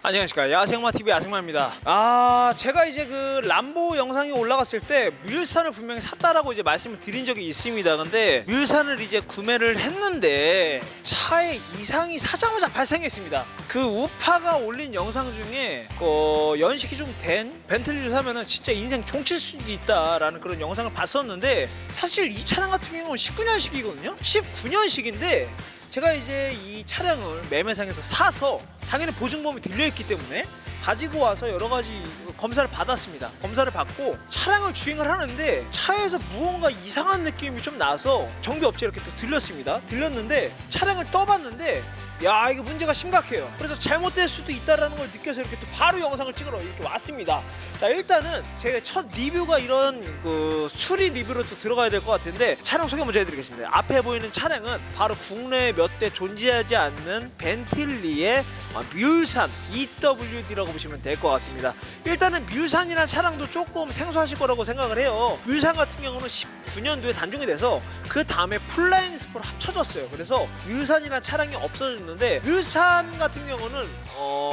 안녕하십니까, 야생마TV 야생마입니다. 제가 이제 그 람보 영상이 올라갔을 때 뮬산을 분명히 샀다라고 이제 말씀을 드린 적이 있습니다. 근데 뮬산을 이제 구매를 했는데 차에 이상이 사자마자 발생했습니다. 그 우파가 올린 영상 중에 연식이 좀 된 벤틀리를 사면은 진짜 인생 종칠 수도 있다라는 그런 영상을 봤었는데, 사실 이 차량 같은 경우는 19년식이거든요 19년식인데 제가 이제 이 차량을 매매상에서 사서 당연히 보증보험이 들려있기 때문에 가지고 와서 여러가지 검사를 받았습니다. 검사를 받고 차량을 주행을 하는데 차에서 무언가 이상한 느낌이 좀 나서 정비업체에 이렇게 또 들렸는데 차량을 떠봤는데 야, 이거 문제가 심각해요. 그래서 잘못될 수도 있다라는 걸 느껴서 이렇게 또 바로 영상을 찍으러 이렇게 왔습니다. 자, 일단은 제가 첫 리뷰가 이런 그 수리 리뷰로 또 들어가야 될 것 같은데, 차량 소개 먼저 해드리겠습니다. 앞에 보이는 차량은 바로 국내에 몇 대 존재하지 않는 벤틀리의 뮬산 EWD라고 보시면 될 것 같습니다. 일단은 뮬산이라는 차량도 조금 생소하실 거라고 생각을 해요. 뮬산 같은 경우는 19년도에 단종이 돼서 그 다음에 플라잉 스포로 합쳐졌어요. 그래서 뮬산이라는 차량이 없어졌는데, 뮬산 같은 경우는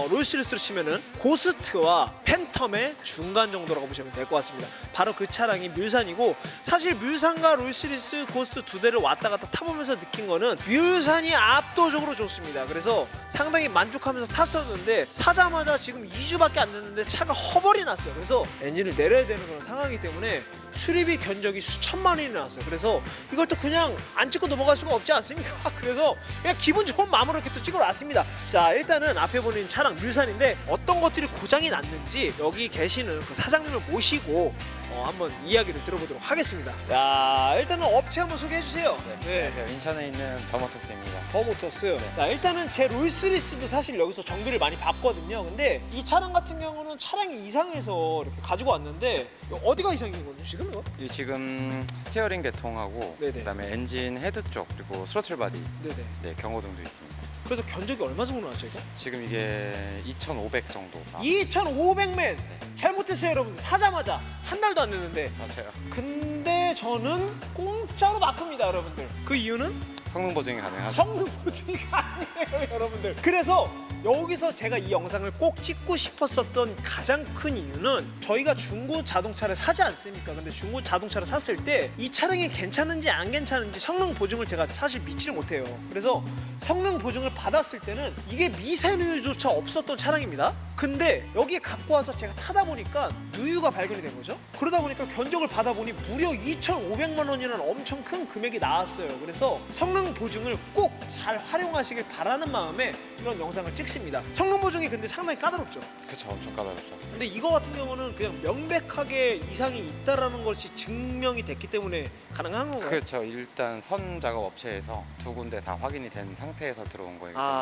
롤스리스로 치면은 고스트와 팬텀의 중간 정도라고 보시면 될 것 같습니다. 바로 그 차량이 뮬산이고, 사실 뮬산과 롤스리스 고스트 두 대를 왔다 갔다 타보면서 느낀 거는 뮬산이 압도적으로 좋습니다. 그래서 상당히 만족하면서 탔었는데 사자마자 지금 2주밖에 안 됐는데 차가 허벌이 났어요. 그래서 엔진을 내려야 되는 그런 상황이기 때문에 수리비 견적이 수천만 원이 나왔어요. 그래서 이걸 또 그냥 안 찍고 넘어갈 수가 없지 않습니까? 그래서 그냥 기분 좋은 마음으로 이렇게 또 찍어 놨습니다. 자, 일단은 앞에 보는 차량 뮬산인데 어떤 것들이 고장이 났는지 여기 계시는 그 사장님을 모시고 한번 이야기를 들어보도록 하겠습니다. 야, 일단은 업체 한번 소개해 주세요. 네. 안녕하세요. 인천에 있는 더모터스입니다. 더모터스. 네. 자, 일단은 제 롤스리스도 사실 여기서 정비를 많이 받거든요. 근데 이 차량 같은 경우는 차량이 이상해서 이렇게 가지고 왔는데, 어디가 이상인 거죠 지금 이거? 이 지금 스티어링 개통하고 네네. 그다음에 엔진 헤드 쪽 그리고 스로틀 바디 네네. 경고등도 있습니다. 그래서 견적이 얼마 정도 나왔죠 이거? 지금 이게 2,500 정도. 2,500맨. 잘못했어요 여러분. 사자마자 한 달도 안 됐는데. 맞아요. 근데 저는 공짜로 바꿉니다 여러분들. 그 이유는 성능 보증이 가능하죠. 성능 보증이 아니에요 여러분들. 그래서 여기서 제가 이 영상을 꼭 찍고 싶었었던 가장 큰 이유는, 저희가 중고 자동차를 사지 않습니까? 근데 중고 자동차를 샀을 때 이 차량이 괜찮은지 안 괜찮은지 성능 보증을 제가 사실 믿지를 못해요. 그래서 성능 보증을 받았을 때는 이게 미세누유조차 없었던 차량입니다. 근데 여기에 갖고 와서 제가 타다 보니까 누유가 발견이 된 거죠. 그러다 보니까 견적을 받아보니 무려 2,500만 원이라는 엄청 큰 금액이 나왔어요. 그래서 성능 보증을 꼭 잘 활용하시길 바라는 마음에 이런 영상을 찍습니다. 성능 보증이 근데 상당히 까다롭죠. 그쵸, 엄청 까다롭죠. 근데 이거 같은 경우는 그냥 명백하게 이상이 있다라는 것이 증명이 됐기 때문에 가능한 건가요? 그렇죠. 일단 선 작업 업체에서 두 군데 다 확인이 된 상태에서 들어온 거이기 때문에.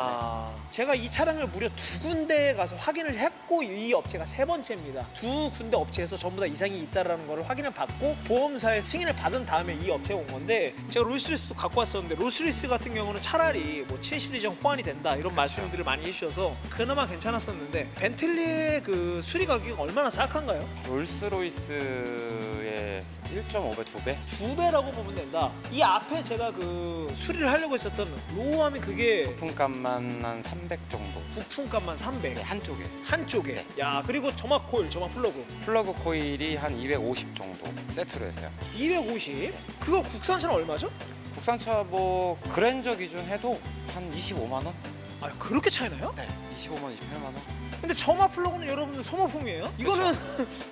제가 이 차량을 무려 두 군데에 가서 확인을 했고, 이 업체가 세 번째입니다. 두 군데 업체에서 전부 다 이상이 있다라는 걸 확인을 받고 보험사의 승인을 받은 다음에 이 업체에 온 건데, 제가 롤스리스도 갖고 왔었는데 롤스리스 같은 경우는 차라리 뭐 7시리즈형 호환이 된다 이런 그쵸. 말씀들을 많이 해주셔서 그나마 괜찮았었는데, 벤틀리의 그 수리 가격이 얼마나 싹한가요? 롤스로이스의 1.5배, 2배? 2배라고 보면 된다. 이 앞에 제가 그 수리를 하려고 했었던 로우함이 그게 부품값만 한 300 정도. 부품값만 300. 네, 한쪽에. 한쪽에. 야, 그리고 점막 코일, 점막 플러그 플러그 코일이 한 250 정도 세트로 해서요. 250. 그거 국산차는 얼마죠? 국산차 뭐 그랜저 기준 해도 한 25만 원? 아, 그렇게 차이나요? 네, 25만 원, 28만 원. 근데 점막 플러그는 여러분들 소모품이에요. 이거는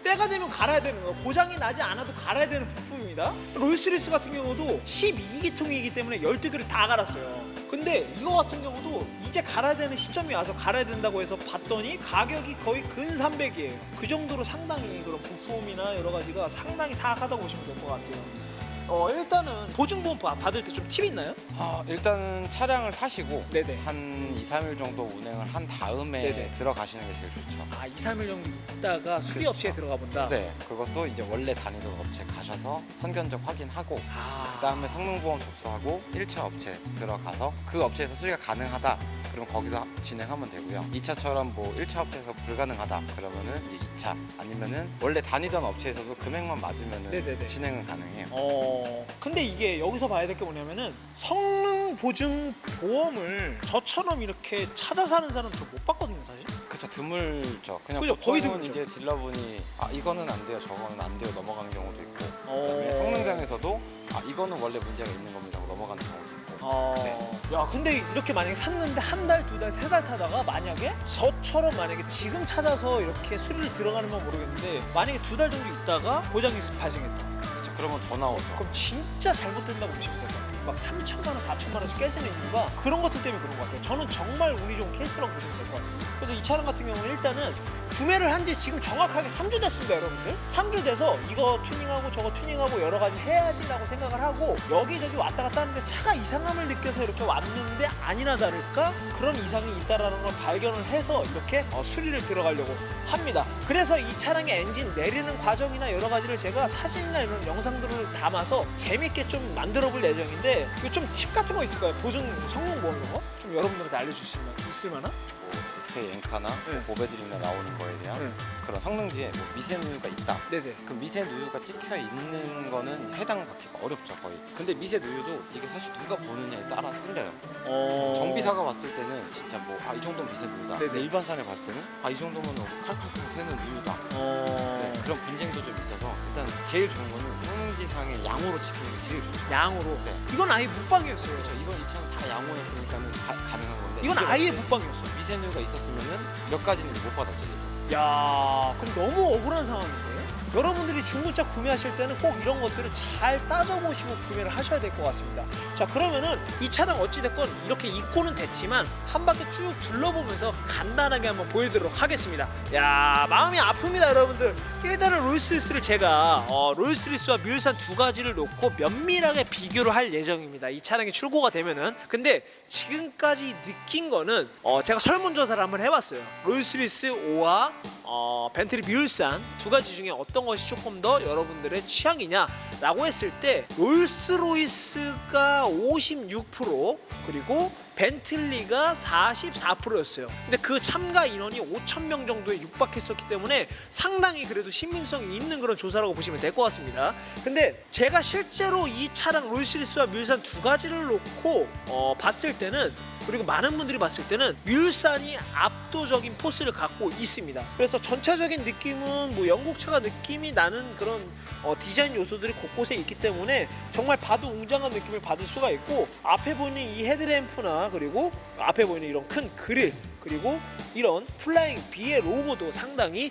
때가 되면 갈아야 되는 거예요. 고장이 나지 않아도 갈아야 되는 부품입니다. 롤스리스 같은 경우도 12기통이기 때문에 12개를 다 갈았어요. 근데 이거 같은 경우도 이제 갈아야 되는 시점이 와서 갈아야 된다고 해서 봤더니 가격이 거의 근 300이에요. 그 정도로 상당히 그런 부품이나 여러 가지가 상당히 사악하다고 보시면 될 것 같아요. 일단은 보증보험 받을 때 좀 팁 있나요? 일단은 차량을 사시고 네네. 한 2, 3일 정도 운행을 한 다음에 네네. 들어가시는 게 제일 좋죠. 2, 3일 정도 있다가 수리 그렇죠. 업체에 들어가 본다. 네, 그것도 이제 원래 다니던 업체 가셔서 선견적 확인하고 아. 그다음에 성능보험 접수하고 1차 업체 들어가서 그 업체에서 수리가 가능하다 그럼 거기서 진행하면 되고요. 2차처럼 뭐 1차 업체에서 불가능하다 그러면은 이제 2차 아니면은 원래 다니던 업체에서도 금액만 맞으면은 네네네. 진행은 가능해요. 근데 이게 여기서 봐야 될 게 뭐냐면은 성능 보증 보험을 저처럼 이렇게 찾아서 하는 사람 저 못 봤거든요, 사실. 그쵸, 드물죠. 그냥 그죠, 거의 보통은 드물죠. 이제 딜러분이 이거는 안 돼요, 저거는 안 돼요 넘어가는 경우도 있고, 그다음에 어. 성능장에서도 이거는 원래 문제가 있는 겁니다 하고 넘어가는 경우도 있고. 야, 근데 이렇게 만약에 샀는데 한 달, 두 달, 세 달 타다가 만약에 저처럼 만약에 지금 찾아서 이렇게 수리를 들어가는 건 모르겠는데 만약에 두 달 정도 있다가 고장이 발생했다. 그쵸, 그러면 더 나오죠. 그럼 진짜 잘못된다고 보시면 될 것 같아요. 막 3천만 원, 4천만 원씩 깨지는 이유가 그런 것들 때문에 그런 것 같아요. 저는 정말 운이 좋은 케이스라고 보시면 될 것 같습니다. 그래서 이 차량 같은 경우는 일단은 구매를 한 지 지금 정확하게 3주 됐습니다, 여러분들. 3주 돼서 이거 튜닝하고 저거 튜닝하고 여러 가지 해야지라고 생각을 하고 여기저기 왔다 갔다 하는데 차가 이상함을 느껴서 이렇게 왔는데 아니나 다를까 그런 이상이 있다라는 걸 발견을 해서 이렇게 수리를 들어가려고 합니다. 그래서 이 차량의 엔진 내리는 과정이나 여러 가지를 제가 사진이나 이런 영상들을 담아서 재밌게 좀 만들어 볼 예정인데 이거 좀 팁 같은 거 있을까요? 보증 성능 보험 이런 거? 좀 여러분들한테 알려줄 수 있을 만한? SK 엔카나 네. 보배드림에 나오는 거에 대한 네. 그런 성능지에 미세 누유가 있다. 네네. 그 미세 누유가 찍혀 있는 거는 해당받기가 어렵죠, 거의. 근데 미세 누유도 이게 사실 누가 보느냐에 따라 틀려요. 정비사가 봤을 때는 진짜 뭐 이 정도는 미세 누유다. 네네. 근데 일반산에 봤을 때는 이 정도면 칼칼칼 새는 누유다. 네, 그런 분쟁도 좀 있어서 일단 제일 좋은 거는 성능지상의 양호로 지키는 게 제일 좋죠. 양으로. 네. 이건 아예 묵방이었어요. 그렇죠. 이건 이 차는 다 양호였으니까는 가능한 건데. 이건 이게 아예 만약에 묵방이었어. 미세 누유가 있었으면은 몇 가지는 이제 못 받았죠. 얘도. 야, 그럼 너무 억울한 상황인데. 여러분들이 중고차 구매하실 때는 꼭 이런 것들을 잘 따져보시고 구매를 하셔야 될 것 같습니다. 자, 그러면은 이 차량 어찌됐건 이렇게 입고는 됐지만 한 바퀴 쭉 둘러보면서 간단하게 한번 보여드리도록 하겠습니다. 야, 마음이 아픕니다, 여러분들. 일단은 롤스리스를 제가 롤스리스와 뮬산 두 가지를 놓고 면밀하게 비교를 할 예정입니다. 이 차량이 출고가 되면은. 근데 지금까지 느낀 거는 제가 설문조사를 한번 해봤어요. 롤스리스 5와 벤틀리 뮬산 두 가지 중에 어떤 것이 조금 더 여러분들의 취향이냐라고 했을 때 롤스로이스가 56% 그리고 벤틀리가 44%였어요. 근데 그 참가 인원이 5,000명 정도에 육박했었기 때문에 상당히 그래도 신빙성이 있는 그런 조사라고 보시면 될 것 같습니다. 근데 제가 실제로 이 차량 롤스리스와 뮬산 두 가지를 놓고 봤을 때는 그리고 많은 분들이 봤을 때는 뮬산이 압도적인 포스를 갖고 있습니다. 그래서 전체적인 느낌은 뭐 영국차가 느낌이 나는 그런 디자인 요소들이 곳곳에 있기 때문에 정말 봐도 웅장한 느낌을 받을 수가 있고 앞에 보이는 이 헤드램프나 그리고 앞에 보이는 이런 큰 그릴 그리고 이런 플라잉 B의 로고도 상당히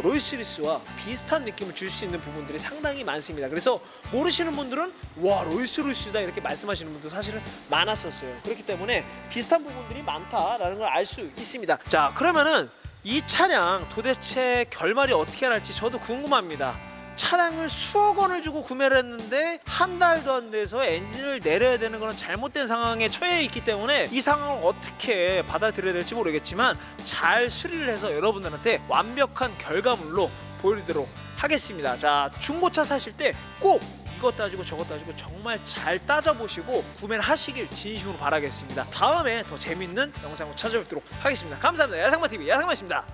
롤스리스와 비슷한 느낌을 줄 수 있는 부분들이 상당히 많습니다. 그래서 모르시는 분들은 와 롤스로이스다 이렇게 말씀하시는 분도 사실은 많았었어요. 그렇기 때문에 비슷한 부분들이 많다라는 걸 알 수 있습니다. 자, 그러면은 이 차량 도대체 결말이 어떻게 날지 저도 궁금합니다. 차량을 수억 원을 주고 구매를 했는데 한 달도 안 돼서 엔진을 내려야 되는 그런 잘못된 상황에 처해 있기 때문에 이 상황을 어떻게 받아들여야 될지 모르겠지만 잘 수리를 해서 여러분들한테 완벽한 결과물로 보여드리도록 하겠습니다. 자, 중고차 사실 때 꼭 이것 따지고 저것 따지고 정말 잘 따져보시고 구매를 하시길 진심으로 바라겠습니다. 다음에 더 재밌는 영상으로 찾아뵙도록 하겠습니다. 감사합니다. 야상마TV 야상마였습니다.